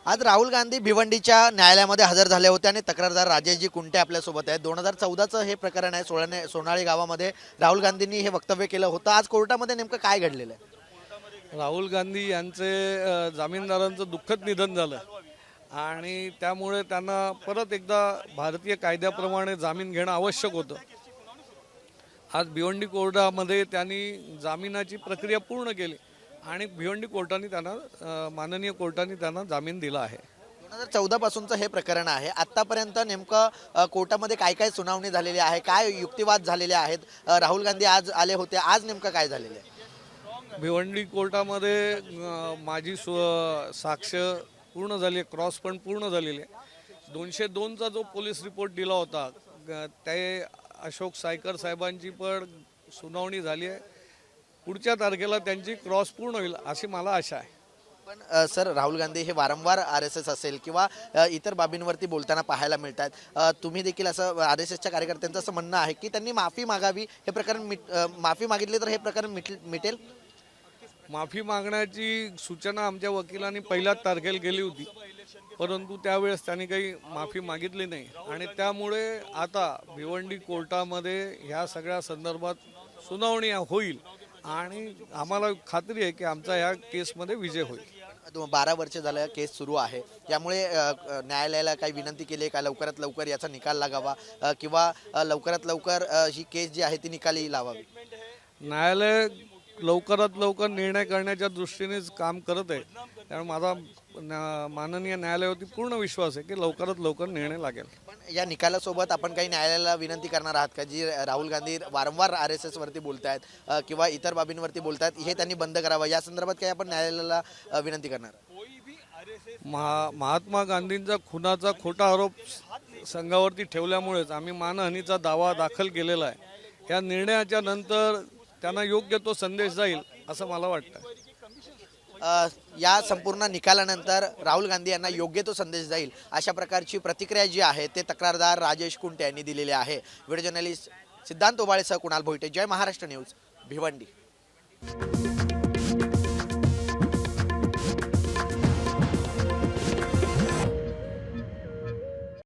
आज राहुल गांधी भिवंडीच्या न्यायालयामध्ये हजर झाले होते आणि तक्रारदार राजेशजी कुंटे आपल्यासोबत आहेत। 2014चं हे प्रकरण आहे। सोनाळी गावामध्ये राहुल गांधींनी हे वक्तव्य केलं होतं। आज कोर्टामध्ये नेमकं काय घडलेलं आहे? राहुल गांधी यांचे जामीनदारांचं दुःखद निधन झालं आणि त्यामुळे त्यांना परत एकदा भारतीय कायद्याप्रमाणे जामीन घेणं आवश्यक होतं। आज भिवंडी कोर्टामध्ये त्यांनी जामिनाची प्रक्रिया पूर्ण केली आणि भिवंडी कोर्टाने त्यांना माननीय कोर्टाने त्यांना जामीन दिला आहे। 2014 पासूनचं हे प्रकरण आहे। आतापर्यंत नेमकं कोर्टामध्ये काय काय सुनावणी झालेली आहे, काय युक्तिवाद झालेले आहेत? राहुल गांधी आज आले होते, आज नेमकं काय झालेलं आहे? भिवंडी कोर्टामध्ये माझी साक्ष पूर्ण झाली आहे, क्रॉस पण पूर्ण झालेली आहे। 202चा जो पोलीस रिपोर्ट दिला होता ते अशोक सायकर साहेबांची पण सुनावणी झाली आहे। पुढच्या तारखेला त्यांची क्रॉस पूर्ण होईल अशी मला आशा आहे। पण सर, राहुल गांधी हे वारंवार RSS असेल किंवा इतर बाबींवरती बोलताना पाहायला मिळतात। तुम्ही देखील असं RSSच्या कार्यकर्त्यांचं असं म्हणणं आहे की त्यांनी माफी मागावी, हे प्रकरण माफी मागितली तर हे प्रकरण मिटेल। माफी मागण्याची सूचना आमच्या वकिलांनी पहिल्याच तारखेला केली होती, परंतु त्यावेळेस त्यांनी काही माफी मागितली नाही आणि त्यामुळे आता भिवंडी कोर्टामध्ये ह्या सगळ्या संदर्भात सुनावणी होईल आणि आम्हाला खात्री आहे की आमचा ह्या केसमध्ये विजय होईल। 12 वर्ष झालं केस सुरू आहे, त्यामुळे न्यायालयाला काही विनंती केली आहे का लवकरात लवकर याचा निकाल लागावा किंवा लवकरात लवकर ही केस जी आहे ती निकाली लावावी? न्यायालय लवकरात लवकर निर्णय करण्याच्या दृष्टीनेच काम करत आहे, त्यामुळे माझा माननीय न्यायालयावरती पूर्ण विश्वास आहे की लवकरात लवकर निर्णय लागेल। पण या निकालासोबत आपण काही न्यायालयाला विनंती करणार आहात का, जी राहुल गांधी वारंवार RSS वरती बोलतायत किंवा इतर बाबींवरती बोलतायत, हे त्यांनी बंद करावं, या संदर्भात काही आपण न्यायालयाला विनंती करणार? महात्मा गांधींचा खुनाचा खोटा आरोप संघावरती ठेवल्यामुळेच आम्ही मानहानीचा दावा दाखल केलेला आहे। या निर्णयाच्या नंतर त्यांना योग्य तो संदेश जाईल असं मला वाटतं। या संपूर्ण निकालानंतर राहुल गांधी यांना योग्य तो संदेश जाईल अशा प्रकारची प्रतिक्रिया जी आहे ते तक्रारदार राजेश कुंटे यांनी दिलेली आहे। व्हिडिओ जर्नलिस्ट सिद्धांत ओबाळेसह कुणाल भोईटे, जय महाराष्ट्र न्यूज, भिवंडी।